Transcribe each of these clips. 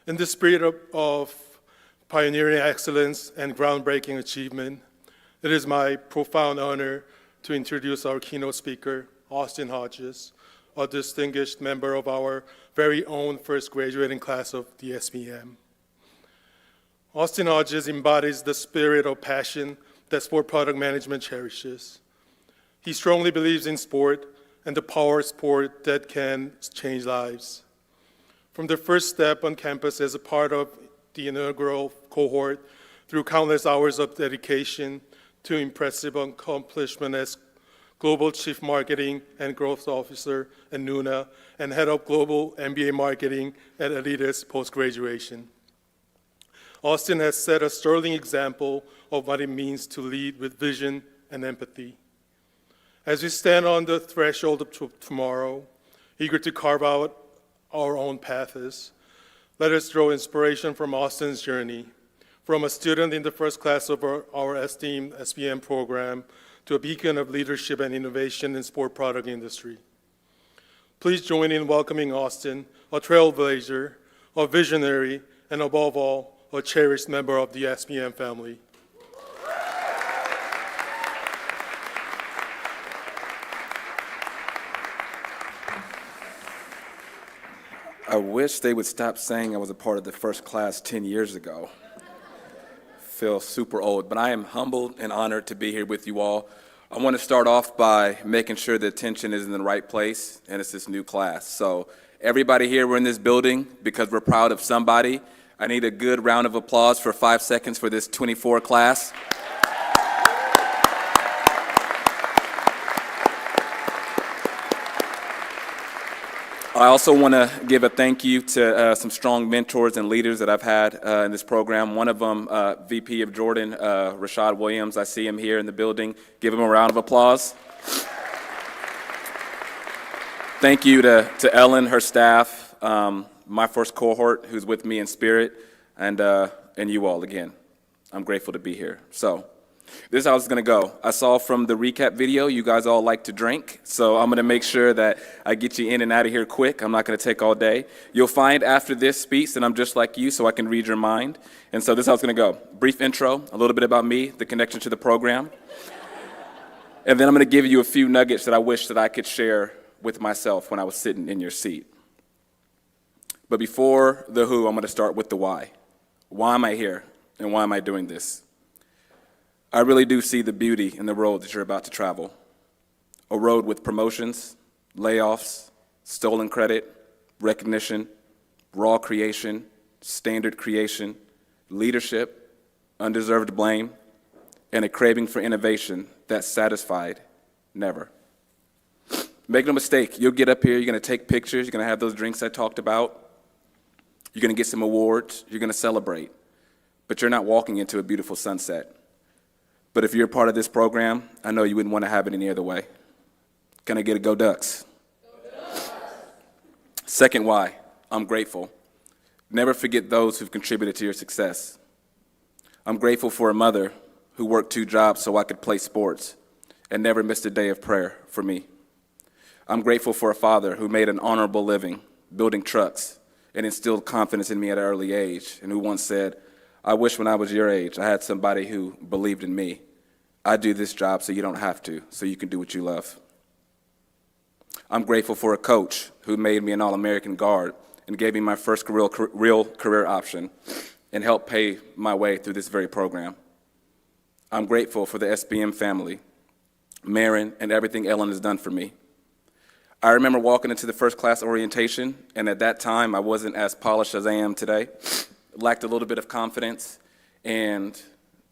In the spirit of pioneering excellence and groundbreaking achievement, it is my profound honor to introduce our keynote speaker, Austin Hodges, a distinguished member of our very own first graduating class of the SBM. Austin Hodges embodies the spirit of passion that sport product management cherishes. He strongly believes in sport and the power of sport that can change lives. From the first step on campus as a part of the inaugural cohort, through countless hours of dedication to impressive accomplishment as Global Chief Marketing and Growth Officer at Nuna and Head of Global MBA Marketing at Adidas post-graduation. Austin has set a sterling example of what it means to lead with vision and empathy. As we stand on the threshold of tomorrow, eager to carve out our own paths, let us draw inspiration from Austin's journey, from a student in the first class of our esteemed SBM program to a beacon of leadership and innovation in sport product industry. Please join in welcoming Austin, a trailblazer, a visionary, and above all, a cherished member of the SBM family. I wish they would stop saying I was a part of the first class 10 years ago. Feel super old, but I am humbled and honored to be here with you all. I want to start off by making sure the attention is in the right place, and it's this new class. So everybody here, we're in this building because we're proud of somebody. I need a good round of applause for 5 seconds for this 24 class. I also want to give a thank you to some strong mentors and leaders that I've had in this program. One of them, VP of Jordan, Rashad Williams. I see him here in the building. Give him a round of applause. Thank you to Ellen, her staff, my first cohort who's with me in spirit, and you all again. I'm grateful to be here. So this is how it's going to go. I saw from the recap video you guys all like to drink, so I'm going to make sure that I get you in and out of here quick. I'm not going to take all day. You'll find after this speech that I'm just like you, so I can read your mind. And so this is how it's going to go. Brief intro, a little bit about me, the connection to the program. And then I'm going to give you a few nuggets that I wish that I could share with myself when I was sitting in your seat. But before the who, I'm going to start with the why. Why am I here, and why am I doing this? I really do see the beauty in the road that you're about to travel. A road with promotions, layoffs, stolen credit, recognition, raw creation, standard creation, leadership, undeserved blame, and a craving for innovation that's satisfied never. Make no mistake, you'll get up here, you're going to take pictures, you're going to have those drinks I talked about, you're going to get some awards, you're going to celebrate, but you're not walking into a beautiful sunset. But if you're a part of this program, I know you wouldn't want to have it any other way. Can I get a go Ducks? Go Ducks. Second why, I'm grateful. Never forget those who've contributed to your success. I'm grateful for a mother who worked 2 jobs so I could play sports and never missed a day of prayer for me. I'm grateful for a father who made an honorable living building trucks and instilled confidence in me at an early age, and who once said, I wish when I was your age I had somebody who believed in me. I do this job so you don't have to, so you can do what you love. I'm grateful for a coach who made me an All-American guard and gave me my first real career option and helped pay my way through this very program. I'm grateful for the SBM family, Marin, and everything Ellen has done for me. I remember walking into the first class orientation, and at that time I wasn't as polished as I am today. Lacked a little bit of confidence, and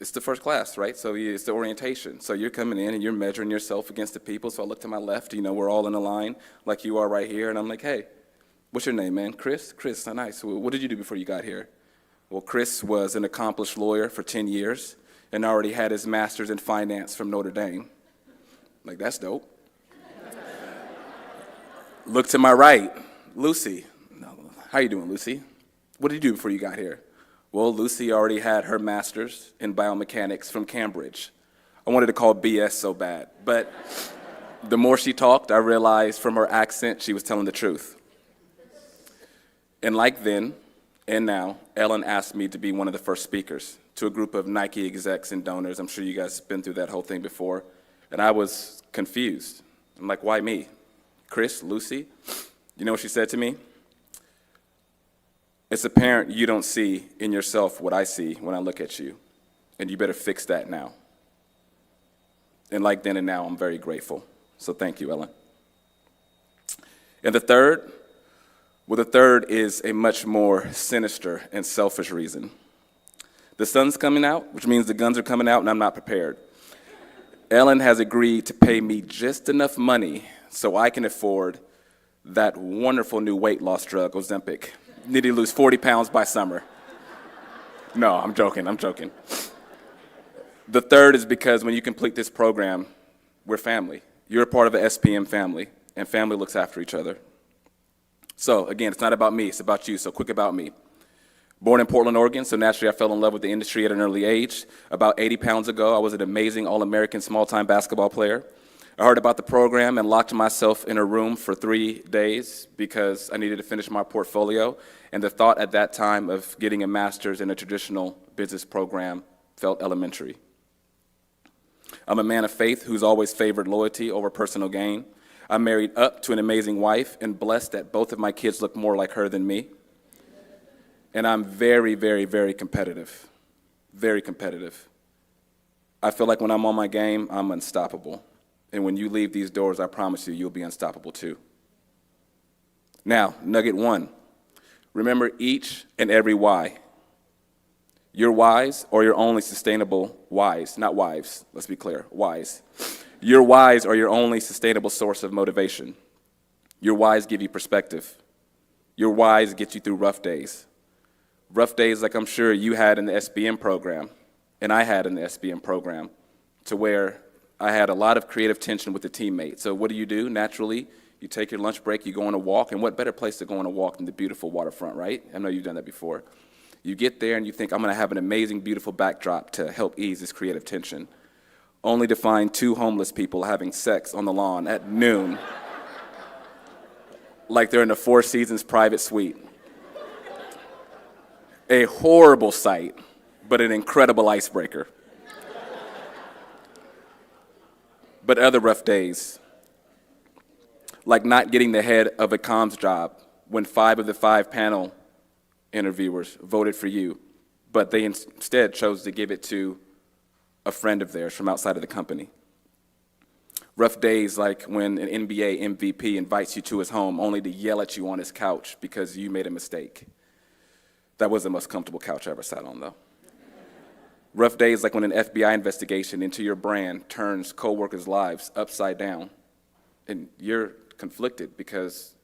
it's the first class, right? So it's the orientation. So you're coming in and you're measuring yourself against the people. So I look to my left, we're all in a line like you are right here, and I'm like, hey, what's your name, man? Chris? Chris, nice. What did you do before you got here? Well, Chris was an accomplished lawyer for 10 years and already had his master's in finance from Notre Dame. Like, that's dope. Look to my right, Lucy. How you doing, Lucy? What did you do before you got here? Well, Lucy already had her master's in biomechanics from Cambridge. I wanted to call BS so bad, but the more she talked, I realized from her accent she was telling the truth. And like then, And now, Ellen asked me to be one of the first speakers to a group of Nike execs and donors. I'm sure you guys have been through that whole thing before. And I was confused. I'm like, why me? Chris, Lucy? You know what she said to me? It's apparent you don't see in yourself what I see when I look at you, and you better fix that now. And like then and now, I'm very grateful. So thank you, Ellen. And the third is a much more sinister and selfish reason. The sun's coming out, which means the guns are coming out, and I'm not prepared. Ellen has agreed to pay me just enough money so I can afford that wonderful new weight loss drug, Ozempic. Need to lose 40 pounds by summer. No, I'm joking. The third is because when you complete this program, we're family. You're a part of the SPM family, and family looks after each other. So again, it's not about me, it's about you, so quick about me. Born in Portland, Oregon, so naturally I fell in love with the industry at an early age. About 80 pounds ago, I was an amazing All-American small-time basketball player. I heard about the program and locked myself in a room for 3 days because I needed to finish my portfolio, and the thought at that time of getting a master's in a traditional business program felt elementary. I'm a man of faith who's always favored loyalty over personal gain. I'm married up to an amazing wife and blessed that both of my kids look more like her than me. And I'm very, very, very competitive. Very competitive. I feel like when I'm on my game, I'm unstoppable. And when you leave these doors, I promise you, you'll be unstoppable too. Now, nugget 1. Remember each and every why. Your whys are your only sustainable whys, not wives, let's be clear, whys. Your whys are your only sustainable source of motivation. Your whys give you perspective. Your whys get you through rough days. Rough days like I'm sure you had in the SBM program, and I had in the SBM program, to where I had a lot of creative tension with the teammates. So what do? Naturally, you take your lunch break, you go on a walk, and what better place to go on a walk than the beautiful waterfront, right? I know you've done that before. You get there and you think, I'm gonna have an amazing, beautiful backdrop to help ease this creative tension, only to find 2 homeless people having sex on the lawn at noon, like they're in the Four Seasons private suite. A horrible sight, but an incredible icebreaker. But other rough days, like not getting the head of a comms job when 5 of the 5 panel interviewers voted for you, but they instead chose to give it to a friend of theirs from outside of the company. Rough days like when an NBA MVP invites you to his home only to yell at you on his couch because you made a mistake. That was the most comfortable couch I ever sat on, though. Rough days like when an FBI investigation into your brand turns coworkers' lives upside down, and you're conflicted because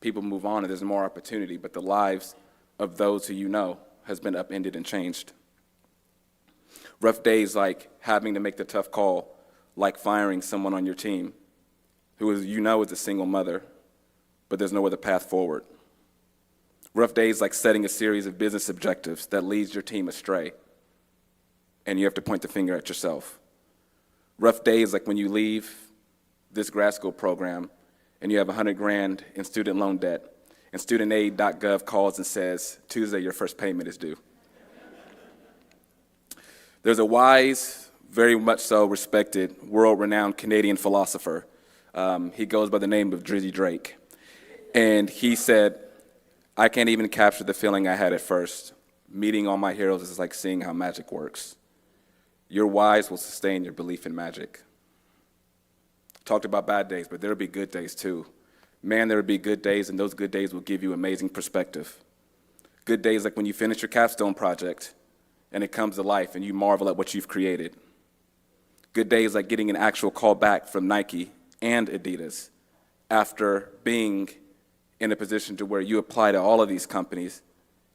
people move on and there's more opportunity, but the lives of those who you know has been upended and changed. Rough days like having to make the tough call, like firing someone on your team who is a single mother, but there's no other path forward. Rough days like setting a series of business objectives that leads your team astray, and you have to point the finger at yourself. Rough days like when you leave this grad school program and you have $100,000 in student loan debt, and studentaid.gov calls and says, Tuesday, your first payment is due. There's a wise, very much so respected, world-renowned Canadian philosopher. He goes by the name of Drizzy Drake. And he said, I can't even capture the feeling I had at first. Meeting all my heroes is like seeing how magic works. Your whys will sustain your belief in magic. Talked about bad days, but there'll be good days too. Man, there will be good days, and those good days will give you amazing perspective. Good days like when you finish your capstone project, and it comes to life, and you marvel at what you've created. Good days like getting an actual call back from Nike and Adidas after being in a position to where you apply to all of these companies,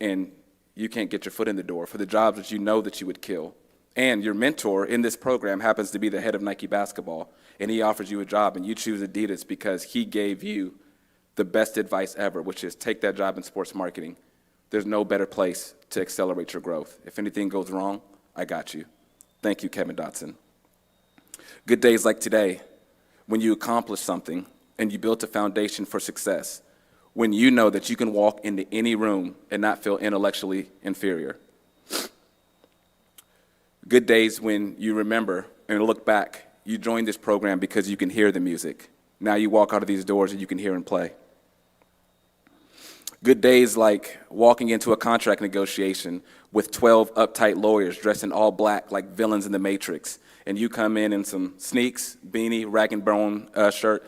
and you can't get your foot in the door for the jobs that you know that you would kill. And your mentor in this program happens to be the head of Nike basketball, and he offers you a job, and you choose Adidas because he gave you the best advice ever, which is take that job in sports marketing. There's no better place to accelerate your growth. If anything goes wrong, I got you. Thank you, Kevin Dotson. Good days like today, when you accomplish something and you built a foundation for success, when you know that you can walk into any room and not feel intellectually inferior. Good days when you remember and look back, you joined this program because you can hear the music. Now you walk out of these doors and you can hear and play. Good days like walking into a contract negotiation with 12 uptight lawyers dressed in all black like villains in the Matrix, and you come in some sneaks, beanie, rag and bone shirt,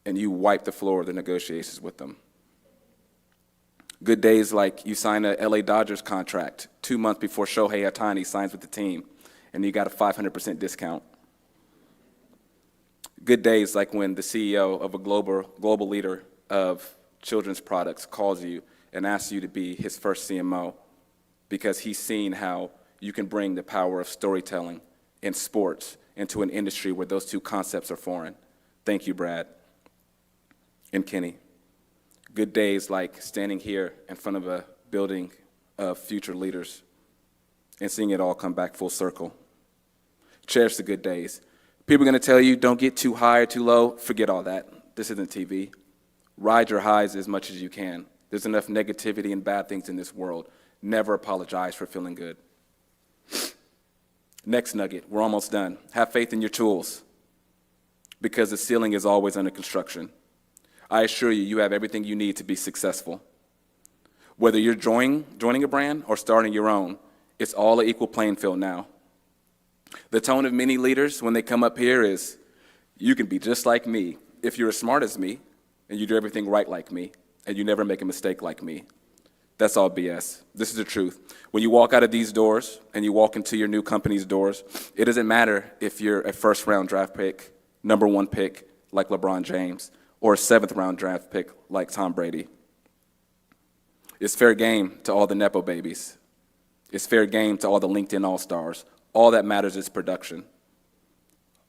and you wipe the floor of the negotiations with them. Good days like you sign a LA Dodgers contract 2 months before Shohei Ohtani signs with the team, and you got a 500% discount. Good days like when the CEO of a global leader of children's products calls you and asks you to be his first CMO because he's seen how you can bring the power of storytelling in sports into an industry where those two concepts are foreign. Thank you, Brad and Kenny. Good days like standing here in front of a building of future leaders and seeing it all come back full circle. Cherish the good days. People are going to tell you, don't get too high or too low. Forget all that. This isn't TV. Ride your highs as much as you can. There's enough negativity and bad things in this world. Never apologize for feeling good. Next nugget, we're almost done. Have faith in your tools because the ceiling is always under construction. I assure you, you have everything you need to be successful. Whether you're joining a brand or starting your own, it's all an equal playing field now. The tone of many leaders when they come up here is, you can be just like me if you're as smart as me and you do everything right like me and you never make a mistake like me. That's all BS. This is the truth. When you walk out of these doors and you walk into your new company's doors, it doesn't matter if you're a first-round draft pick, number 1 pick like LeBron James, or a 7th-round draft pick like Tom Brady. It's fair game to all the Nepo babies. It's fair game to all the LinkedIn all-stars. All that matters is production.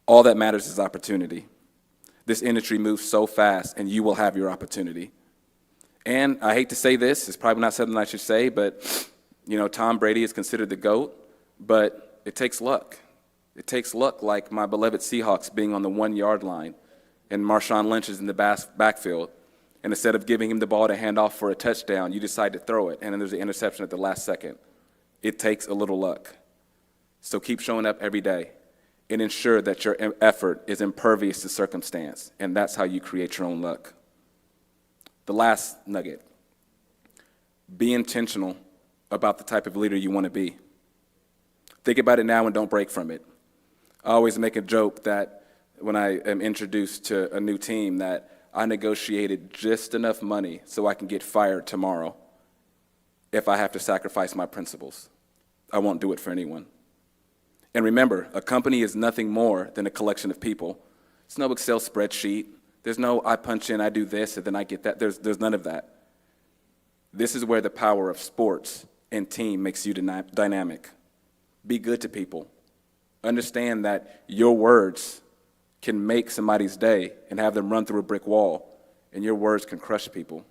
All that matters is opportunity. This industry moves so fast, and you will have your opportunity. And I hate to say this, it's probably not something I should say, but Tom Brady is considered the GOAT, but it takes luck. It takes luck like my beloved Seahawks being on the 1-yard line and Marshawn Lynch is in the backfield. And instead of giving him the ball to hand off for a touchdown, you decide to throw it, and then there's an interception at the last second. It takes a little luck. So keep showing up every day and ensure that your effort is impervious to circumstance, and that's how you create your own luck. The last nugget, be intentional about the type of leader you want to be. Think about it now and don't break from it. I always make a joke that when I am introduced to a new team that I negotiated just enough money so I can get fired tomorrow if I have to sacrifice my principles. I won't do it for anyone. And remember, a company is nothing more than a collection of people. It's no Excel spreadsheet. There's no I punch in, I do this, and then I get that. There's none of that. This is where the power of sports and team makes you dynamic. Be good to people. Understand that your words can make somebody's day and have them run through a brick wall, and your words can crush people.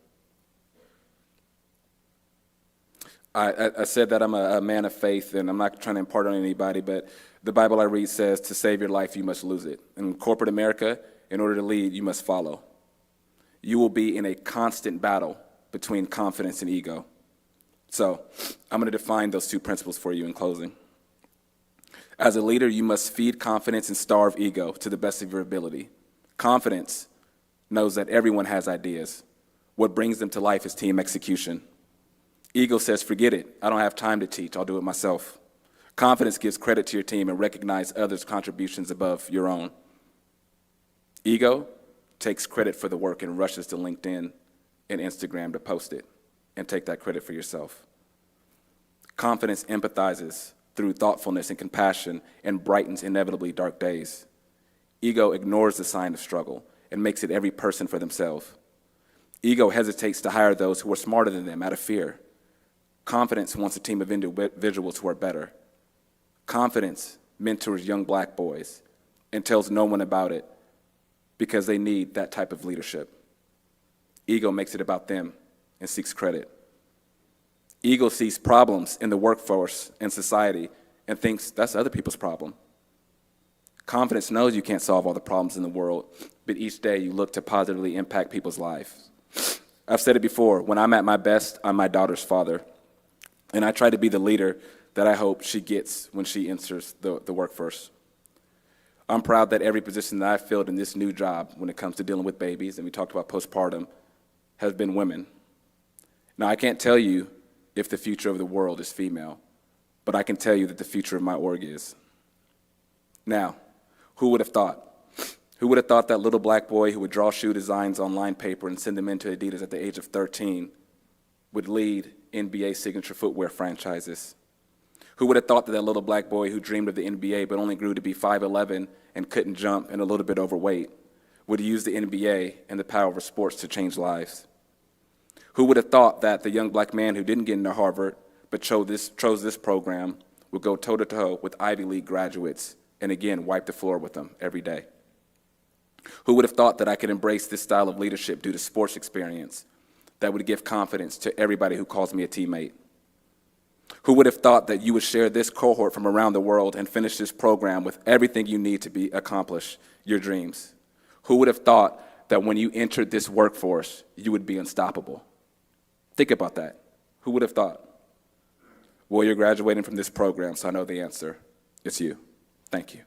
I said that I'm a man of faith, and I'm not trying to impart on anybody, but the Bible I read says to save your life, you must lose it. In corporate America, in order to lead, you must follow. You will be in a constant battle between confidence and ego. So I'm going to define those two principles for you in closing. As a leader, you must feed confidence and starve ego to the best of your ability. Confidence knows that everyone has ideas. What brings them to life is team execution. Ego says, forget it. I don't have time to teach. I'll do it myself. Confidence gives credit to your team and recognizes others' contributions above your own. Ego takes credit for the work and rushes to LinkedIn and Instagram to post it and take that credit for yourself. Confidence empathizes through thoughtfulness and compassion and brightens inevitably dark days. Ego ignores the sign of struggle and makes it every person for themselves. Ego hesitates to hire those who are smarter than them out of fear. Confidence wants a team of individuals who are better. Confidence mentors young black boys and tells no one about it because they need that type of leadership. Ego makes it about them and seeks credit. Ego sees problems in the workforce and society and thinks that's other people's problem. Confidence knows you can't solve all the problems in the world, but each day you look to positively impact people's lives. I've said it before, when I'm at my best, I'm my daughter's father. And I try to be the leader that I hope she gets when she enters the workforce. I'm proud that every position that I've filled in this new job when it comes to dealing with babies, and we talked about postpartum, has been women. Now, I can't tell you if the future of the world is female, but I can tell you that the future of my org is. Now, who would have thought? Who would have thought that little black boy who would draw shoe designs on lined paper and send them into Adidas at the age of 13 would lead NBA signature footwear franchises? Who would have thought that that little black boy who dreamed of the NBA but only grew to be 5'11" and couldn't jump and a little bit overweight would use the NBA and the power of sports to change lives? Who would have thought that the young black man who didn't get into Harvard but chose this program would go toe-to-toe with Ivy League graduates and again wipe the floor with them every day? Who would have thought that I could embrace this style of leadership due to sports experience that would give confidence to everybody who calls me a teammate? Who would have thought that you would share this cohort from around the world and finish this program with everything you need to accomplish your dreams? Who would have thought that when you entered this workforce, you would be unstoppable? Think about that. Who would have thought? Well, you're graduating from this program, so I know the answer. It's you. Thank you.